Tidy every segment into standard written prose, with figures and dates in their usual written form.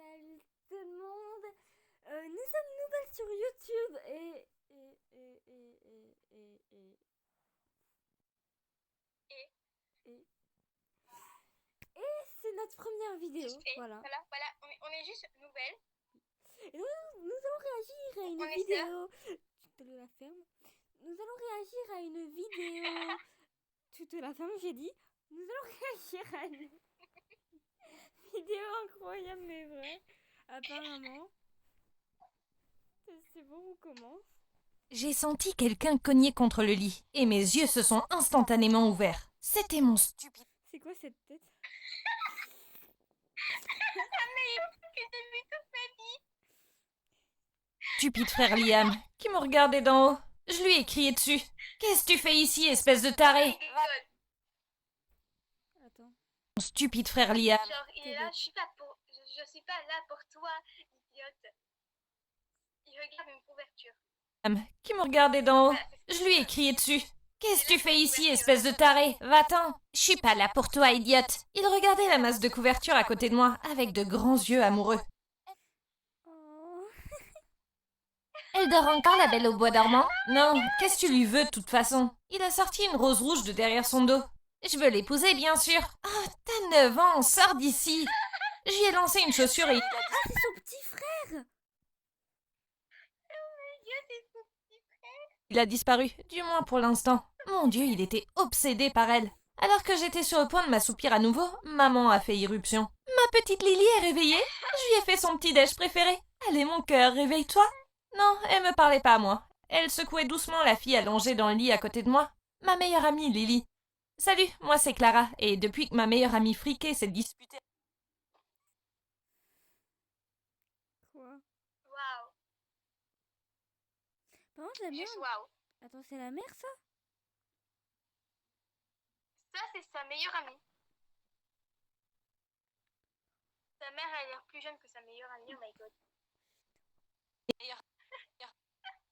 Salut tout le monde. Nous sommes nouvelles sur YouTube et, et c'est notre première vidéo. Voilà. On est juste nouvelles. Et nous allons réagir à une On est vidéo. Tu te la fermes. Nous allons réagir à une vidéo. Tu te la fermes, j'ai dit. Nous allons réagir à une vidéo incroyable mais vraie. Apparemment. C'est bon, on commence. J'ai senti quelqu'un cogner contre le lit et mes yeux se sont instantanément ouverts. C'était mon C'est quoi cette tête? stupide frère Liam qui me regardait d'en haut. Je lui ai crié dessus. Qu'est-ce que tu fais ici, espèce de taré? Attends. Mon stupide frère Liam. Genre, il est là, je suis pas là pour toi, idiote. Il regarde une couverture. Qui me regardait d'en haut. Je lui ai crié dessus. Qu'est-ce que tu fais ici, espèce de taré? Va-t'en. Je suis pas là pour toi, idiote. Il regardait la masse de couverture à côté de moi avec de grands yeux amoureux. Oh. Elle dort encore, la belle au bois dormant? Non, qu'est-ce que tu lui veux de toute façon? Il a sorti une rose rouge de derrière son dos. Je veux l'épouser, bien sûr. Oh, t'as 9 ans, sors d'ici. J'y ai lancé une chaussure et Ah, c'est son petit frère. il a disparu, du moins pour l'instant. Mon Dieu, il était obsédé par elle. Alors que j'étais sur le point de m'assoupir à nouveau, maman a fait irruption. Ma petite Lily est réveillée. Je lui ai fait son petit déj préféré. Allez, mon cœur, réveille-toi. Non, elle me parlait pas à moi. Elle secouait doucement la fille allongée dans le lit à côté de moi. Ma meilleure amie, Lily. Salut, moi c'est Clara, et depuis que ma meilleure amie friquée s'est disputée... Quoi? Waouh. Par contre, la mère. Juste waouh. Attends, c'est la mère, ça? Ça, c'est sa meilleure amie. Sa mère, elle a l'air plus jeune que sa meilleure amie, oh my god.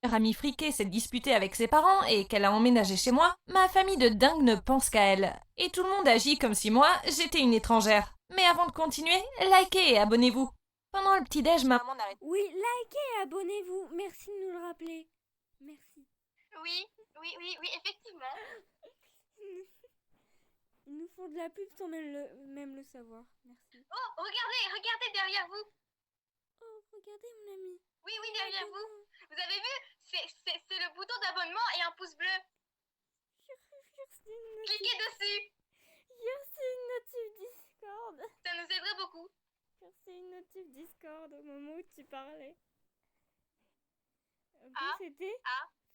meilleure amie friquée s'est disputée avec ses parents et qu'elle a emménagé chez moi, ma famille de dingue ne pense qu'à elle. Et tout le monde agit comme si moi, j'étais une étrangère. Mais avant de continuer, likez et abonnez-vous. Pendant le petit-déj, maman n'arrête... Oui, likez et abonnez-vous. Merci de nous le rappeler. Merci. Oui, effectivement. Ils nous font de la pub sans même le savoir. Merci. Oh, regardez derrière vous. Oh, regardez, mon ami. Oui, derrière vous. Vous avez vu? C'est le bouton d'abonnement et un pouce bleu. Cliquez dessus. J'ai une notif Discord. Ça nous aiderait beaucoup. J'ai reçu une notif Discord au moment où tu parlais. C'était...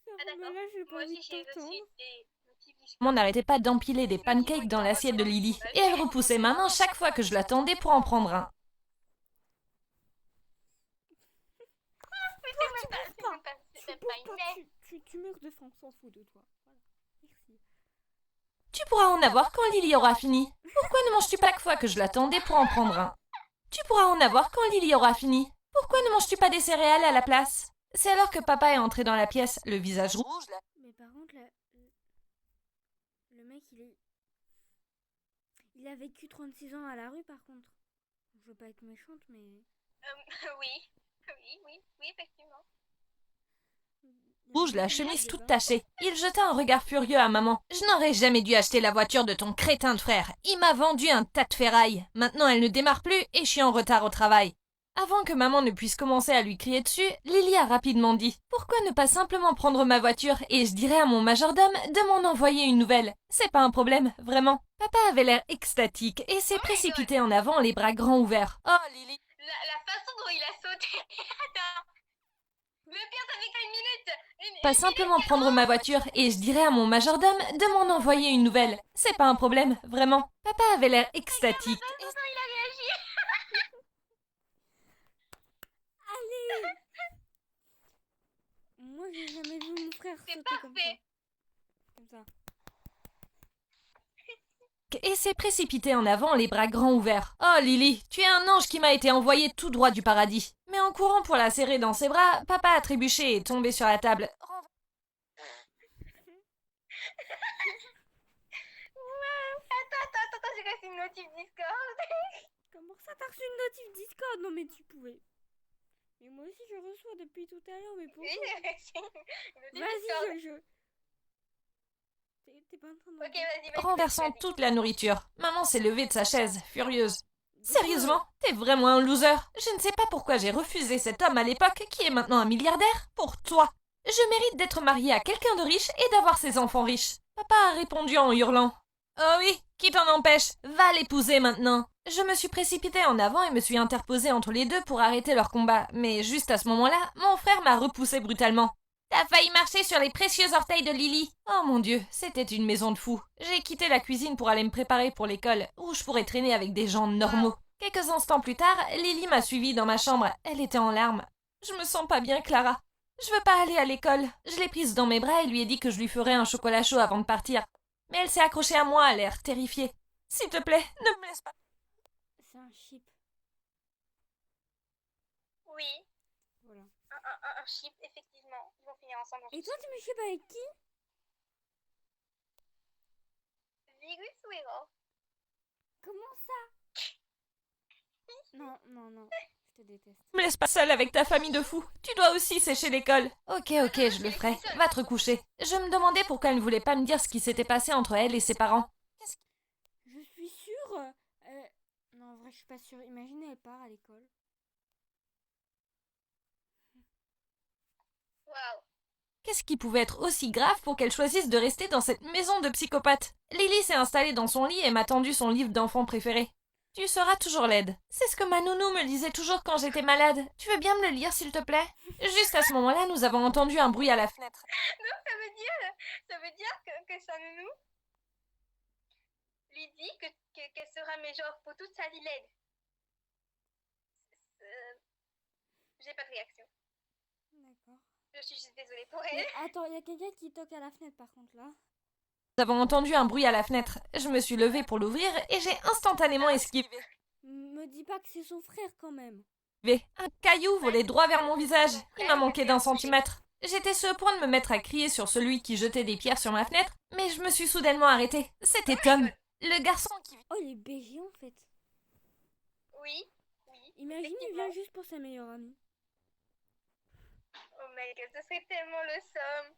d'accord. Là, je Moi aussi, j'ai t'entendre. reçu des notifs Discord. Maman n'arrêtait pas d'empiler des pancakes dans l'assiette de Lily. Et elle repoussait maman chaque fois que je l'attendais pour en prendre un. C'est Tu meurs de faim, on s'en fout de toi. Voilà. Merci. Tu pourras en avoir quand Lily aura fini. Pourquoi ne manges-tu pas chaque fois que je l'attendais pour en prendre un? Tu pourras en avoir quand Lily aura fini. Pourquoi ne manges-tu pas des céréales à la place? C'est alors que papa est entré dans la pièce, le visage rouge. Mais par contre, le mec, il a vécu 36 ans à la rue, par contre. Je veux pas être méchante, mais... Oui, effectivement. Rouge, la chemise toute tachée. Il jeta un regard furieux à maman. Je n'aurais jamais dû acheter la voiture de ton crétin de frère. Il m'a vendu un tas de ferraille. Maintenant, elle ne démarre plus et je suis en retard au travail. Avant que maman ne puisse commencer à lui crier dessus, Lily a rapidement dit « Pourquoi ne pas simplement prendre ma voiture et je dirais à mon majordome de m'en envoyer une nouvelle? C'est pas un problème, vraiment. » Papa avait l'air extatique et s'est précipité en avant, les bras grands ouverts. « Oh, Lily !» La façon dont il a sauté... Attends. Le pire, ça fait qu'une minute. Pas simplement prendre ma voiture et je dirais à mon majordome de m'en envoyer une nouvelle. C'est pas un problème, vraiment. Papa avait l'air extatique. Il a réagi. Allez. Moi, j'ai jamais vu mon frère sauter comme ça. Comme ça. Et s'est précipité en avant, les bras grands ouverts. Oh Lily, tu es un ange qui m'a été envoyé tout droit du paradis. Mais en courant pour la serrer dans ses bras, papa a trébuché et est tombé sur la table. Attends, j'ai reçu une notif Discord. Comment ça, t'as reçu une notif Discord. Non, mais tu pouvais. Mais moi aussi, je reçois depuis tout à l'heure. Mais pourquoi? Vas-y, T'es pas en train de... Ok, vas-y. Renversant vas-y. toute la nourriture, maman s'est levée de sa chaise, furieuse. De Sérieusement, t'es vraiment un loser. Je ne sais pas pourquoi j'ai refusé cet homme à l'époque qui est maintenant un milliardaire pour toi. Je mérite d'être mariée à quelqu'un de riche et d'avoir ses enfants riches. Papa a répondu en hurlant. Oh oui, qui t'en empêche? Va l'épouser maintenant. Je me suis précipitée en avant et me suis interposée entre les deux pour arrêter leur combat, mais juste à ce moment-là, mon frère m'a repoussée brutalement. T'as failli marcher sur les précieux orteils de Lily. Oh mon Dieu, c'était une maison de fous. J'ai quitté la cuisine pour aller me préparer pour l'école, où je pourrais traîner avec des gens normaux. Quelques instants plus tard, Lily m'a suivie dans ma chambre. Elle était en larmes. Je me sens pas bien, Clara. Je veux pas aller à l'école. Je l'ai prise dans mes bras et lui ai dit que je lui ferais un chocolat chaud avant de partir. Mais elle s'est accrochée à moi, à l'air terrifiée. S'il te plaît, ne me laisse pas. C'est un chip. Oui, Voilà. un chip, effectivement. Ils vont finir ensemble. Et toi, tu me chips avec qui? Virus ou Hero? Comment ça? Non. Je te déteste. Ne me laisse pas seule avec ta famille de fous. Tu dois aussi sécher l'école. Ok, je le ferai. Va te recoucher. Je me demandais pourquoi elle ne voulait pas me dire ce qui s'était passé entre elle et ses parents. Je suis sûre. Non, en vrai, je suis pas sûre. Imagine, elle part à l'école. Waouh. Qu'est-ce qui pouvait être aussi grave pour qu'elle choisisse de rester dans cette maison de psychopathe? Lily s'est installée dans son lit et m'a tendu son livre d'enfant préféré. Tu seras toujours laide. C'est ce que ma nounou me disait toujours quand j'étais malade. Tu veux bien me le lire, s'il te plaît? Juste à ce moment-là, nous avons entendu un bruit à la fenêtre. Non, ça veut dire que sa nounou lui dit qu'elle sera mais genre pour toute sa vie laide. J'ai pas de réaction. D'accord. Je suis juste désolée pour elle. Mais attends, il y a quelqu'un qui toque à la fenêtre par contre là. Nous avons entendu un bruit à la fenêtre. Je me suis levée pour l'ouvrir et j'ai instantanément esquivé. Me dis pas que c'est son frère quand même. Un caillou volait droit vers mon visage. Il m'a manqué d'1 centimètre. J'étais sur le point de me mettre à crier sur celui qui jetait des pierres sur ma fenêtre, mais je me suis soudainement arrêtée. C'était Tom, le garçon qui... Oh, il est BG en fait. Oui. Imagine, il vient juste pour sa meilleure amie. Oh my god, ce serait tellement le somme.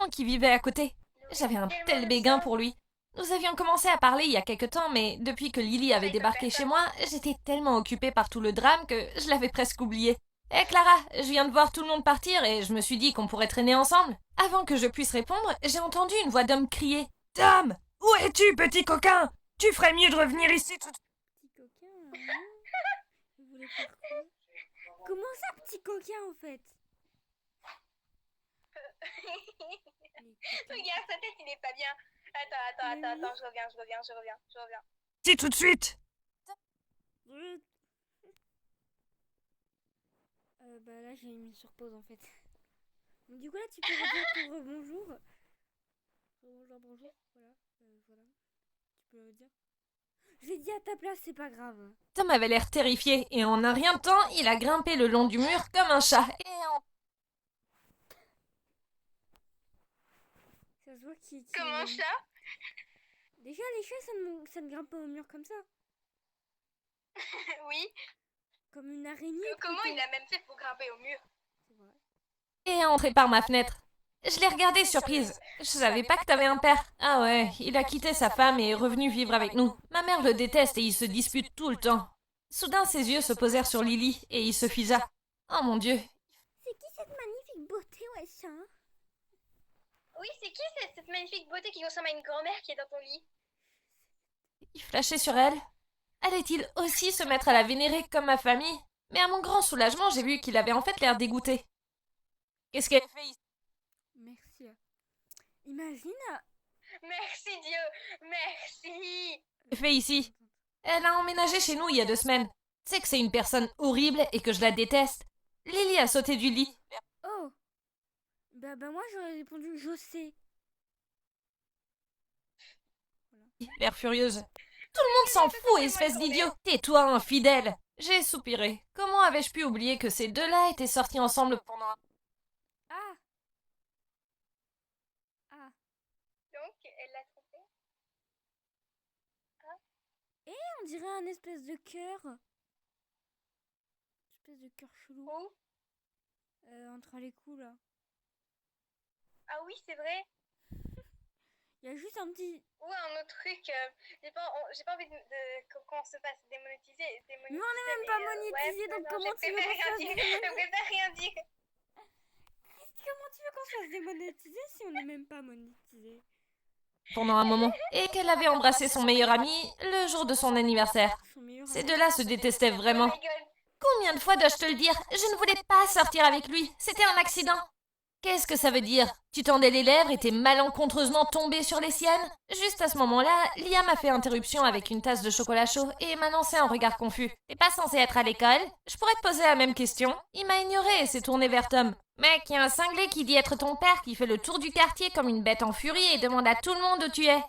qui vivait à côté. J'avais un tel béguin pour lui. Nous avions commencé à parler il y a quelque temps, mais depuis que Lily avait débarqué chez moi, j'étais tellement occupée par tout le drame que je l'avais presque oublié. Eh Clara, je viens de voir tout le monde partir et je me suis dit qu'on pourrait traîner ensemble. Avant que je puisse répondre, j'ai entendu une voix d'homme crier. « Tom, où es-tu, petit coquin? Tu ferais mieux de revenir ici tout... » Petit coquin, il voulait faire quoi? Comment ça, petit coquin en fait? Regarde, sa tête, il est pas bien. Attends, je reviens. Ici tout de suite. Bah là, j'ai mis sur pause en fait. Donc, du coup, là, tu peux redire ton bonjour. Bonjour. Voilà. Tu peux le dire. Je l'ai dit à ta place, c'est pas grave. Tom avait l'air terrifié et en un rien de temps, il a grimpé le long du mur comme un chat. Ça se voit qu'il... Comme un chat? Déjà, les chats, ça ne grimpe pas au mur comme ça. Oui. Comme une araignée. Comment il a même fait pour grimper au mur? C'est vrai. Et est entré par ma fenêtre. Je l'ai regardé surprise. Je savais pas que t'avais un père. Ah ouais, il a quitté sa femme et est revenu vivre avec nous. Ma mère le déteste et ils se disputent tout le temps. Soudain, ses yeux se posèrent sur Lily et il se figea. Oh mon Dieu. C'est qui cette magnifique beauté, ouais, ça? Oui, c'est qui cette magnifique beauté qui ressemble à une grand-mère qui est dans ton lit? Il flashait sur elle. Allait-il aussi se mettre à la vénérer comme ma famille? Mais à mon grand soulagement, j'ai vu qu'il avait en fait l'air dégoûté. Qu'est-ce qu'elle fait ici? Merci. Imagine. Merci Dieu, merci. Fait ici? Elle a emménagé chez nous il y a 2 semaines. Tu sais que c'est une personne horrible et que je la déteste. Lily a sauté du lit. Oh. Bah moi, j'aurais répondu, je sais. L'air furieuse. Tout le monde s'en fout, espèce d'idiot. Tais-toi, infidèle. J'ai soupiré. Comment avais-je pu oublier que ces deux-là étaient sortis ensemble pendant un... Donc, elle l'a trompé. on dirait un espèce de cœur. Espèce de cœur chelou. Où? Entre les coups là. Ah oui, c'est vrai. Il y a juste un petit... Ou un autre truc. J'ai pas envie qu'on se fasse démonétiser. Mais on n'est même pas monétisé, donc comment tu veux qu'on se fasse démonétiser? Je préfère rien dire. Comment tu veux qu'on se fasse démonétiser si on n'est même pas monétisé? Pendant un moment, et qu'elle avait embrassé son meilleur ami le jour de son anniversaire. Son meilleur Ces ami. deux-là se détestaient vraiment. Oh my god. Combien de fois dois-je te le dire? Je ne voulais pas sortir avec lui. C'était un accident. Qu'est-ce que ça veut dire? Tu tendais les lèvres et t'es malencontreusement tombé sur les siennes? Juste à ce moment-là, Liam a fait interruption avec une tasse de chocolat chaud et m'a lancé un regard confus. T'es pas censé être à l'école? Je pourrais te poser la même question. Il m'a ignoré et s'est tourné vers Tom. Mec, y a un cinglé qui dit être ton père qui fait le tour du quartier comme une bête en furie et demande à tout le monde où tu es.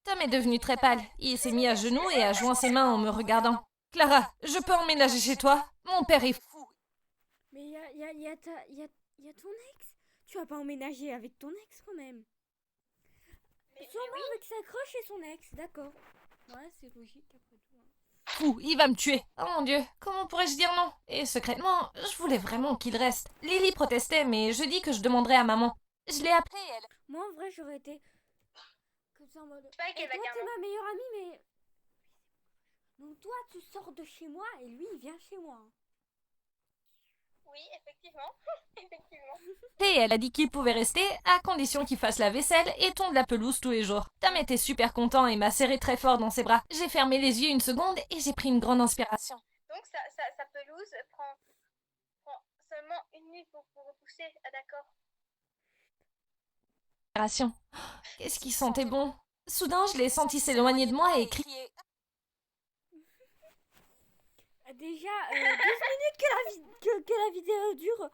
Tom est devenu très pâle. Il s'est mis à genoux et a joint ses mains en me regardant. Clara, je peux emménager chez toi? Mon père est fou. Mais il y a ton ex. Tu vas pas emménager avec ton ex quand même. Sûrement avec sa crush et son ex, d'accord. Ouais, c'est logique après tout. Fou, il va me tuer. Oh mon Dieu, comment pourrais-je dire non? Et secrètement, je voulais vraiment qu'il reste. Lily protestait, mais je dis que je demanderais à maman. Je l'ai appelée, elle. Moi, en vrai, j'aurais été comme ça en mode... Pas Et qu'elle toi, va t'es dire ma meilleure amie, mais... Donc toi, tu sors de chez moi et lui, il vient chez moi. oui, effectivement. Effectivement. Et elle a dit qu'il pouvait rester, à condition qu'il fasse la vaisselle et tonde la pelouse tous les jours. Tom était super content et m'a serré très fort dans ses bras. J'ai fermé les yeux une seconde et j'ai pris une grande inspiration. Donc sa pelouse prend seulement une minute pour repousser. Ah d'accord. Inspiration. Oh, qu'est-ce qui sentait bon. Soudain, je l'ai senti s'éloigner de moi et crier. Déjà, 12 minutes que la vidéo dure.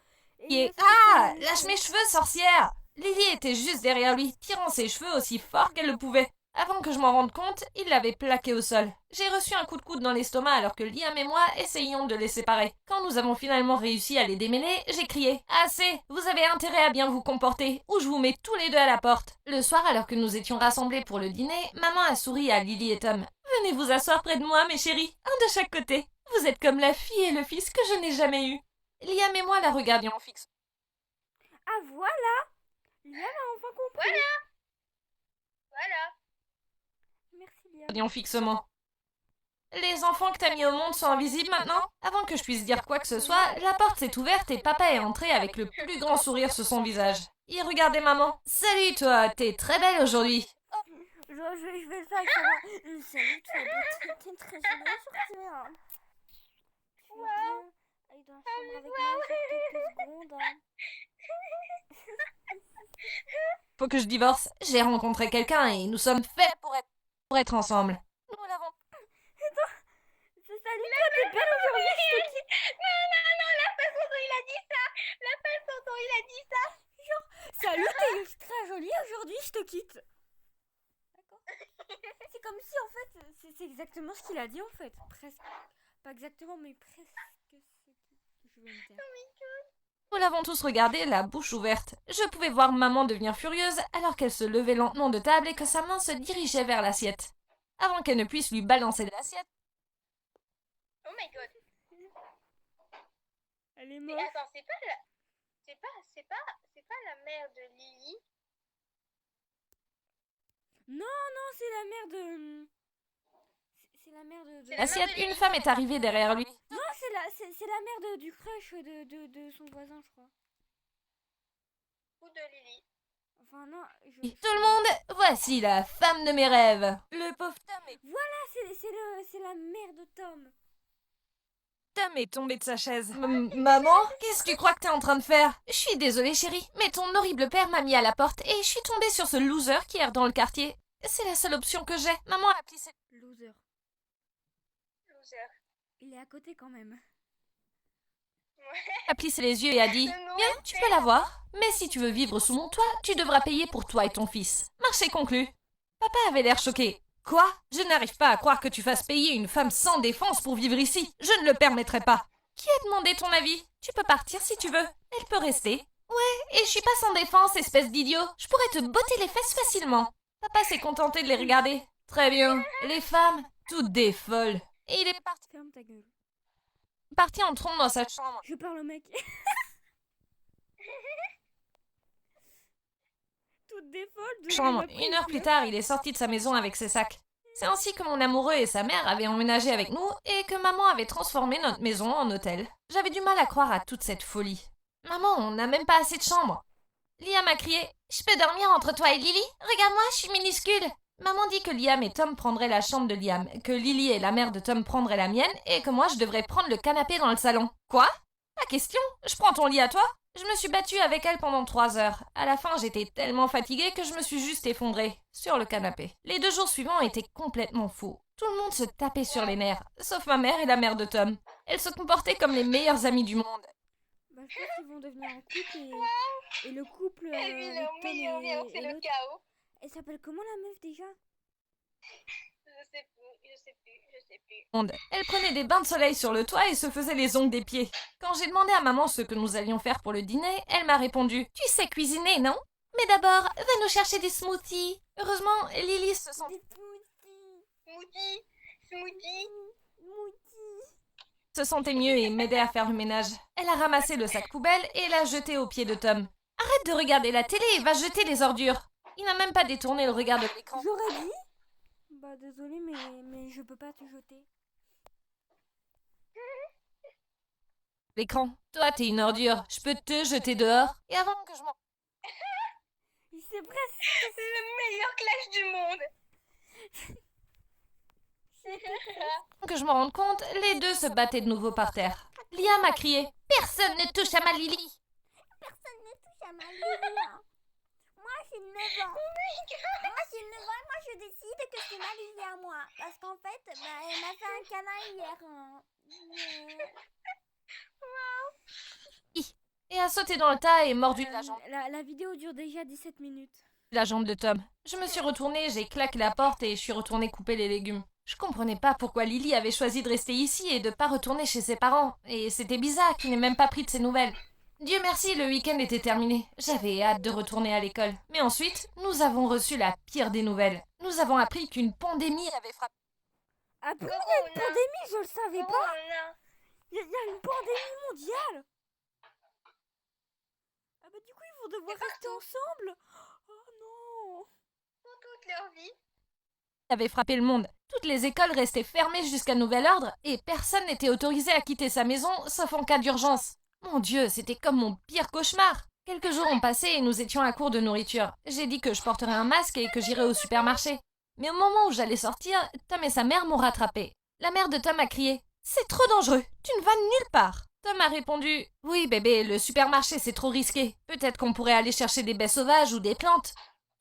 Et ça ah, fait- lâche mes cheveux, sorcière! Lily était juste derrière lui, tirant ses cheveux aussi fort qu'elle le pouvait. Avant que je m'en rende compte, il l'avait plaqué au sol. J'ai reçu un coup de coude dans l'estomac alors que Liam et moi essayions de les séparer. Quand nous avons finalement réussi à les démêler, j'ai crié « Assez! Vous avez intérêt à bien vous comporter, ou je vous mets tous les deux à la porte !» Le soir, alors que nous étions rassemblés pour le dîner, maman a souri à Lily et Tom. « Venez vous asseoir près de moi, mes chéris, un de chaque côté. Vous êtes comme la fille et le fils que je n'ai jamais eu. » Liam et moi la regardions fixement. Ah voilà! Liam a enfin compris. Voilà. Merci Liam. Regardions fixement. Les enfants que t'as mis au monde sont invisibles maintenant? Avant que je puisse dire quoi que ce soit, la porte s'est ouverte et papa est entré avec le plus grand sourire sur son visage. Il regardait maman. Salut toi, t'es très belle aujourd'hui. Je vais le faire avec ça. Salut toi, t'es très jolie aujourd'hui. Hein. Tu veux bien aller dans la chambre avec moi juste quelques secondes hein. Faut que je divorce. J'ai rencontré quelqu'un et nous sommes faits pour être ensemble. Nous l'avons. Salut toi, t'es belle aujourd'hui. Je te quitte. Non, la façon dont il a dit ça. La façon dont il a dit ça. Salut, t'es très jolie aujourd'hui. Je te quitte. D'accord. C'est comme si en fait, c'est exactement ce qu'il a dit en fait. Presque. Pas exactement, mais presque ce que je veux me dire. Nous l'avons tous regardé, la bouche ouverte. Je pouvais voir maman devenir furieuse alors qu'elle se levait lentement de table et que sa main se dirigeait vers l'assiette. Avant qu'elle ne puisse lui balancer de l'assiette. Oh my god. Elle est Mais morte. attends, c'est pas la mère de Lily. Non, c'est la mère de... C'est la mère de... C'est la L'assiette, mère de une Lily. femme est arrivée derrière lui. Non, c'est la mère du crush de son voisin, je crois. Ou de Lily. Enfin, non, Et tout le monde, voici la femme de mes rêves. Le pauvre c'est la mère de Tom. Tom est tombé de sa chaise. Maman, qu'est-ce que tu crois que t'es en train de faire? Je suis désolée chérie, mais ton horrible père m'a mis à la porte et je suis tombée sur ce loser qui erre dans le quartier. C'est la seule option que j'ai. Maman a plissé... Loser. Loser. Il est à côté quand même. a plissé les yeux et a dit « Bien, tu peux l'avoir, mais si tu veux vivre sous mon toit, tu devras payer pour toi et ton fils. » Marché conclu. Papa avait l'air choqué. « Quoi? Je n'arrive pas à croire que tu fasses payer une femme sans défense pour vivre ici. Je ne le permettrai pas. » Qui a demandé ton avis? Tu peux partir si tu veux. Elle peut rester. Ouais, et je suis pas sans défense, espèce d'idiot. Je pourrais te botter les fesses facilement. Papa s'est contenté de les regarder. Très bien. Les femmes, toutes des folles. Et il est Ferme ta gueule. parti en trombe dans sa chambre. Je parle au mec. Toutes des folles. de Chambre. la prise Une heure plus de- tard, il est sorti de sa maison avec ses sacs. C'est ainsi que mon amoureux et sa mère avaient emménagé avec nous et que maman avait transformé notre maison en hôtel. J'avais du mal à croire à toute cette folie. Maman, on n'a même pas assez de chambres. Liam a crié « Je peux dormir entre toi et Lily? Regarde-moi, je suis minuscule !» Maman dit que Liam et Tom prendraient la chambre de Liam, que Lily et la mère de Tom prendraient la mienne et que moi je devrais prendre le canapé dans le salon. Quoi? Pas question, je prends ton lit à toi? Je me suis battue avec elle pendant 3 heures. À la fin, j'étais tellement fatiguée que je me suis juste effondrée sur le canapé. Les 2 jours suivants étaient complètement fous. Tout le monde se tapait sur les nerfs, sauf ma mère et la mère de Tom. Elles se comportaient comme les meilleures amies du monde. Bah, je pense qu'ils vont devenir en couple et le couple. Et puis avec leur Tom meilleur lien, c'est et le l'autre. chaos. Elle s'appelle comment la meuf déjà? Je sais plus. Monde. Elle prenait des bains de soleil sur le toit et se faisait les ongles des pieds. Quand j'ai demandé à maman ce que nous allions faire pour le dîner, elle m'a répondu « Tu sais cuisiner, non? Mais d'abord, va nous chercher des smoothies. » Heureusement, Lily se sent... Des smoothies. Smoothie. se sentait mieux et m'aidait à faire le ménage. Elle a ramassé le sac poubelle et l'a jeté aux pieds de Tom. « Arrête de regarder la télé et va jeter les ordures. » Il n'a même pas détourné le regard de l'écran. J'aurais dit. Bah désolé mais je peux pas te jeter. L'écran. Toi, t'es une ordure. Je peux te jeter dehors. Et avant que je m'en... C'est presque. Le meilleur clash du monde. que je me rende compte, les deux se battaient de nouveau par terre. Liam a crié « Personne ne touche à ma Lily !» Personne ne touche à ma Lily. Moi j'ai 9 ans. Moi j'ai 9 ans et moi je décide que c'est ma Lily à moi. Parce qu'en fait, bah, elle m'a fait un câlin hier. Hein. et a sauté dans le tas et mordu La vidéo dure déjà 17 minutes. la jambe de Tom. Je me suis retournée, j'ai claqué la porte et je suis retournée couper les légumes. Je comprenais pas pourquoi Lily avait choisi de rester ici et de pas retourner chez ses parents. Et c'était bizarre qu'il n'ait même pas pris de ses nouvelles. Dieu merci, le week-end était terminé. J'avais hâte de retourner à l'école. Mais ensuite, nous avons reçu la pire des nouvelles. Nous avons appris qu'une pandémie avait frappé. Ah putain, une pandémie, je le savais pas. Corona. Il y a une pandémie mondiale. Ah bah du coup ils vont devoir rester ensemble. Oh non. Pour toute leur vie. avait frappé le monde. Toutes les écoles restaient fermées jusqu'à nouvel ordre et personne n'était autorisé à quitter sa maison sauf en cas d'urgence. Mon Dieu, c'était comme mon pire cauchemar. Quelques jours ont passé et nous étions à court de nourriture. J'ai dit que je porterais un masque et que j'irais au supermarché. Mais au moment où j'allais sortir, Tom et sa mère m'ont rattrapé. La mère de Tom a crié « C'est trop dangereux, tu ne vas nulle part !» Tom a répondu « Oui bébé, le supermarché c'est trop risqué. Peut-être qu'on pourrait aller chercher des baies sauvages ou des plantes. »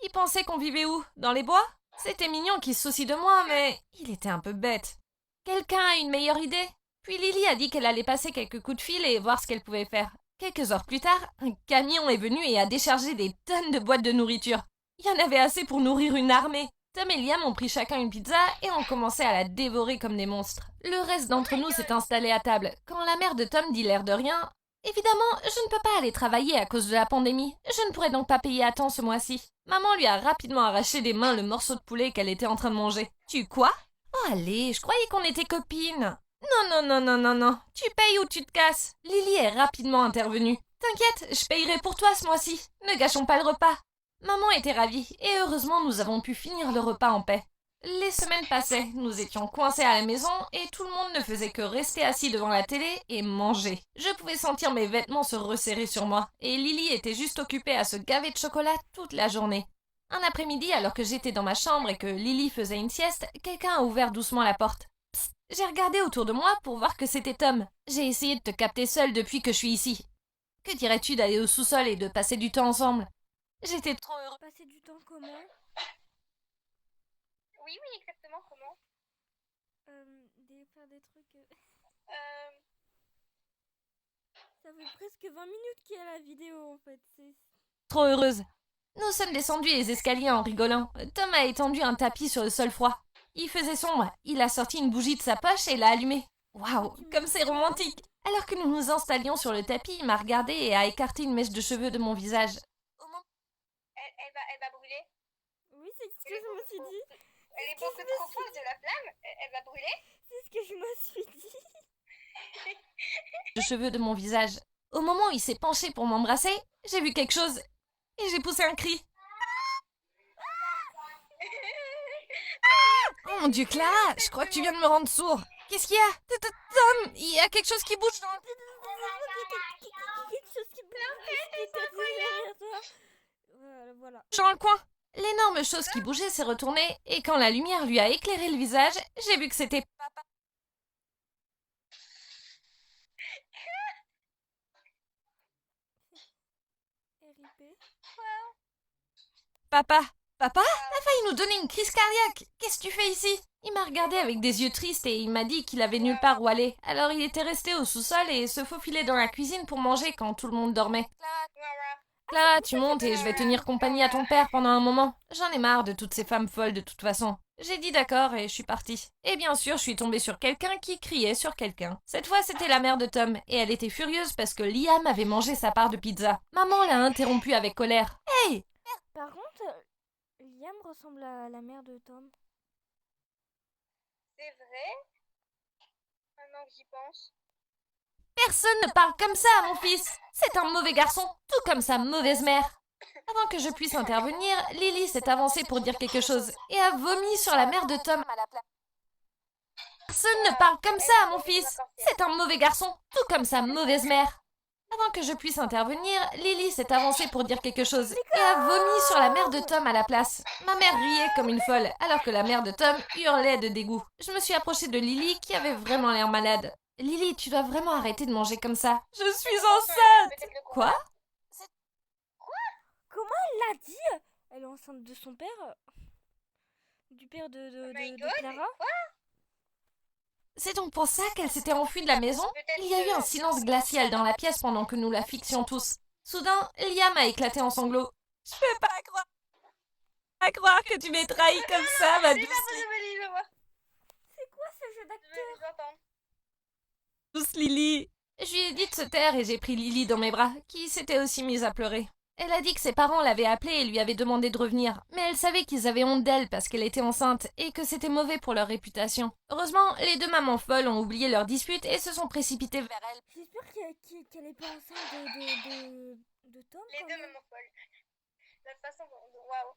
Il pensait qu'on vivait où? Dans les bois? C'était mignon qu'il se soucie de moi, mais il était un peu bête. Quelqu'un a une meilleure idée? Puis Lily a dit qu'elle allait passer quelques coups de fil et voir ce qu'elle pouvait faire. Quelques heures plus tard, un camion est venu et a déchargé des tonnes de boîtes de nourriture. Il y en avait assez pour nourrir une armée. Tom et Liam ont pris chacun une pizza et ont commencé à la dévorer comme des monstres. Le reste d'entre nous s'est installé à table. Quand la mère de Tom dit l'air de rien, « Évidemment, je ne peux pas aller travailler à cause de la pandémie. Je ne pourrais donc pas payer à temps ce mois-ci. » Maman lui a rapidement arraché des mains le morceau de poulet qu'elle était en train de manger. « Tu quoi? Oh allez, je croyais qu'on était copines. » Non, tu payes ou tu te casses. Lily est rapidement intervenue. T'inquiète, je payerai pour toi ce mois-ci. Ne gâchons pas le repas. Maman était ravie, et heureusement nous avons pu finir le repas en paix. Les semaines passaient, nous étions coincés à la maison, et tout le monde ne faisait que rester assis devant la télé et manger. Je pouvais sentir mes vêtements se resserrer sur moi, et Lily était juste occupée à se gaver de chocolat toute la journée. Un après-midi, alors que j'étais dans ma chambre et que Lily faisait une sieste, quelqu'un a ouvert doucement la porte. Psst, j'ai regardé autour de moi pour voir que c'était Tom. J'ai essayé de te capter seule depuis que je suis ici. Que dirais-tu d'aller au sous-sol et de passer du temps ensemble? J'étais trop heureux. Passer du temps comment? Oui, exactement, comment? Faire des trucs... Ça fait presque 20 minutes qu'il y a la vidéo en fait. Trop heureuse. Nous sommes descendus les escaliers en rigolant. Tom a étendu un tapis sur le sol froid. Il faisait sombre. Il a sorti une bougie de sa poche et l'a allumée. Waouh, comme c'est romantique. Alors que nous nous installions sur le tapis, il m'a regardé et a écarté une mèche de cheveux de mon visage. Elle va brûler. Oui, c'est ce que je me suis dit. Elle est beaucoup trop proche de la flamme. Elle va brûler. C'est ce que je me suis dit. Les cheveux de mon visage. Au moment où il s'est penché pour m'embrasser, j'ai vu quelque chose et j'ai poussé un cri. Oh mon Dieu, Clara, je crois que tu viens de me rendre sourd. Qu'est-ce qu'il y a? Tom, il y a quelque chose qui bouge dans le... Quelque chose qui derrière toi. Voilà. dans le coin. L'énorme chose qui bougeait s'est retournée et quand la lumière lui a éclairé le visage, j'ai vu que c'était papa. RIP. Papa, papa, t'as failli nous donner une crise cardiaque. Qu'est-ce que tu fais ici? Il m'a regardé avec des yeux tristes et il m'a dit qu'il avait nulle part où aller. Alors il était resté au sous-sol et se faufilait dans la cuisine pour manger quand tout le monde dormait. Clara, tu montes et je vais tenir compagnie à ton père pendant un moment. J'en ai marre de toutes ces femmes folles de toute façon. J'ai dit d'accord et je suis partie. Et bien sûr, je suis tombée sur quelqu'un qui criait sur quelqu'un. Cette fois, c'était la mère de Tom et elle était furieuse parce que Liam avait mangé sa part de pizza. Maman l'a interrompue avec colère. Hey! Par contre, Liam ressemble à la mère de Tom. C'est vrai? Maintenant que j'y pense. Personne ne parle comme ça à mon fils. C'est un mauvais garçon, tout comme sa mauvaise mère. Avant que je puisse intervenir, Lily s'est avancée pour dire quelque chose et a vomi sur la mère de Tom à la place. Personne ne parle comme ça à mon fils. C'est un mauvais garçon, tout comme sa mauvaise mère. Avant que je puisse intervenir, Lily s'est avancée pour dire quelque chose et a vomi sur la mère de Tom à la place. Ma mère riait comme une folle, alors que la mère de Tom hurlait de dégoût. Je me suis approchée de Lily, qui avait vraiment l'air malade. Lily, tu dois vraiment arrêter de manger comme ça. Je suis enceinte! Quoi? Comment elle l'a dit? Elle est enceinte de son père? Du père de Clara? C'est donc pour ça qu'elle s'était enfuie de la maison? Il y a eu un silence glacial dans la pièce pendant que nous la fixions tous. Soudain, Liam a éclaté en sanglots. Je peux pas croire que tu m'aies trahi comme ça, ma douce C'est quoi ce jeu d'acteur? Lily. Je lui ai dit de se taire et j'ai pris Lily dans mes bras, qui s'était aussi mise à pleurer. Elle a dit que ses parents l'avaient appelée et lui avaient demandé de revenir, mais elle savait qu'ils avaient honte d'elle parce qu'elle était enceinte et que c'était mauvais pour leur réputation. Heureusement, les deux mamans folles ont oublié leur dispute et se sont précipitées vers elle. J'espère qu'elle est pas enceinte de Tom. Les deux mamans folles. La façon dont... Waouh.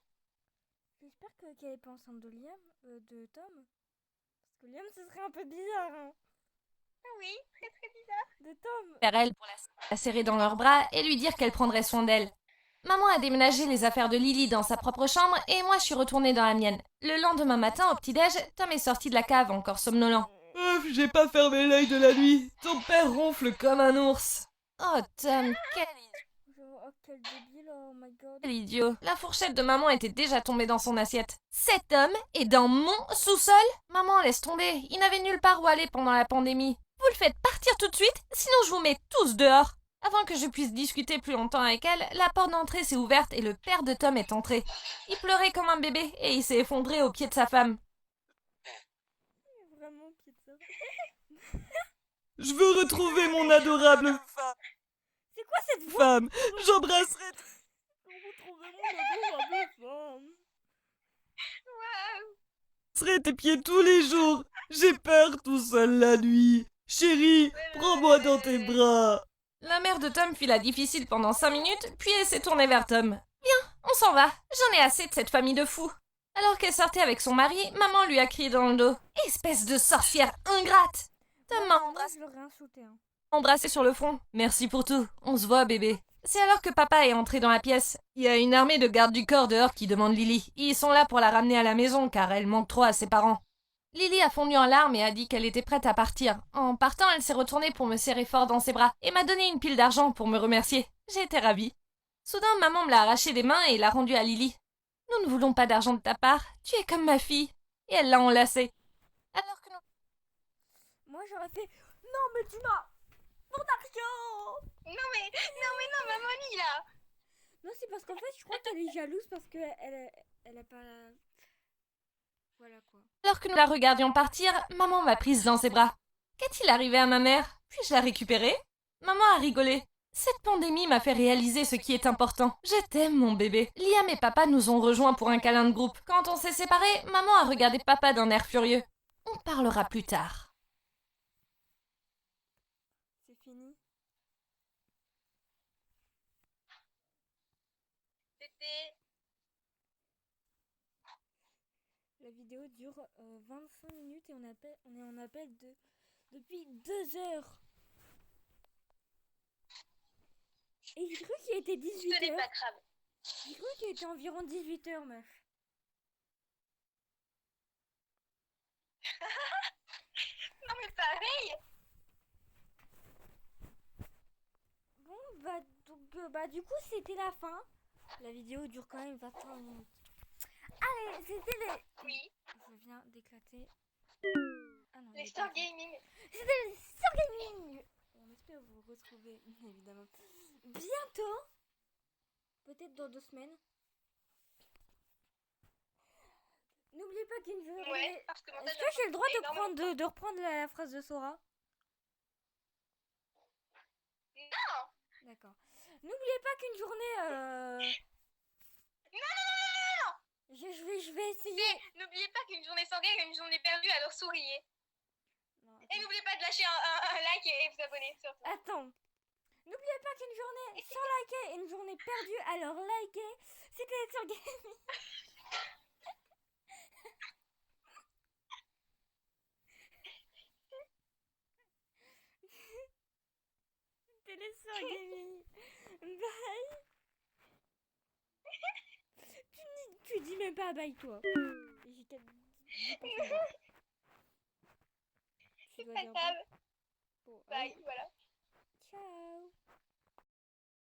J'espère qu'elle est pas enceinte de Liam, de Tom. Parce que Liam, ce serait un peu bizarre, hein. Oui, très très bizarre. De Tom. Vers elle pour la serrer dans leurs bras et lui dire qu'elle prendrait soin d'elle. Maman a déménagé les affaires de Lily dans sa propre chambre et moi je suis retournée dans la mienne. Le lendemain matin au petit-déj, Tom est sorti de la cave encore somnolent. J'ai pas fermé l'œil de la nuit. Ton père ronfle comme un ours. Oh Tom, Oh, quel débile, oh my god. quel idiot. La fourchette de maman était déjà tombée dans son assiette. Cet homme est dans mon sous-sol? Maman, laisse tomber. Il n'avait nulle part où aller pendant la pandémie. Vous le faites partir tout de suite, sinon je vous mets tous dehors. Avant que je puisse discuter plus longtemps avec elle, la porte d'entrée s'est ouverte et le père de Tom est entré. Il pleurait comme un bébé et il s'est effondré aux pieds de sa femme. Vraiment pizza. Je veux retrouver mon adorable C'est quoi cette voix? femme. J'embrasserai Retrouvez mon Waouh. tes pieds tous les jours. J'ai peur tout seul la nuit. Chérie, prends-moi dans tes bras. La mère de Tom fit la difficile pendant 5 minutes, puis elle s'est tournée vers Tom. Viens, on s'en va. J'en ai assez de cette famille de fous. Alors qu'elle sortait avec son mari, maman lui a crié dans le dos. Espèce de sorcière ingrate. Tom m'a Je l'aurais insulté, hein. embrassé sur le front. Merci pour tout. On se voit, bébé. C'est alors que papa est entré dans la pièce. Il y a une armée de gardes du corps dehors qui demandent Lily. Ils sont là pour la ramener à la maison car elle manque trop à ses parents. Lily a fondu en larmes et a dit qu'elle était prête à partir. En partant, elle s'est retournée pour me serrer fort dans ses bras et m'a donné une pile d'argent pour me remercier. J'ai été ravie. Soudain, maman me l'a arraché des mains et l'a rendu à Lily. Nous ne voulons pas d'argent de ta part. Tu es comme ma fille. Et elle l'a enlacée. Alors que nous... Moi, j'aurais fait non, mais tu m'as mon argent. Non, maman, là. Non, c'est parce qu'en fait, je crois qu'elle est jalouse parce que elle a pas. Voilà quoi. Alors que nous la regardions partir, maman m'a prise dans ses bras. Qu'est-il arrivé à ma mère? Puis-je la récupérer? Maman a rigolé. Cette pandémie m'a fait réaliser ce qui est important. Je t'aime, mon bébé. Liam et papa nous ont rejoints pour un câlin de groupe. Quand on s'est séparés, maman a regardé papa d'un air furieux. On parlera plus tard. C'est fini. C'était... La vidéo dure 25 minutes et on est en appel depuis 2 heures. Et j'ai cru qu'il était 18 Ce n'est heures. pas grave. J'ai cru qu'il était environ 18 heures, meuf. Non mais pareil. Bon, bah du coup, c'était la fin. La vidéo dure quand même 25 minutes. Allez, c'était les... Oui, Je viens d'éclater. Ah non, il les est Star pas fait. Gaming. C'était le Star Gaming. On espère vous retrouver, évidemment, bientôt. Peut-être dans 2 semaines. N'oubliez pas qu'une journée... Ouais, parce que mon Est-ce que j'ai le droit énormément de reprendre la phrase de Sora? Non. D'accord. N'oubliez pas qu'une journée... Non. Je vais essayer... Et n'oubliez pas qu'une journée sans rire est une journée perdue, alors souriez. Non, Et attends. n'oubliez pas de lâcher un like et vous abonner surtout. Attends. N'oubliez pas qu'une journée sans liker est une journée perdue, alors likez. C'était sur Gaming. C'était sur Gaming. Bye. Tu dis même pas bye toi. J'ai qu'à- dis pas ton bye. Tu C'est dois pas dire grave. Bon, Bye, allez, voilà. ciao.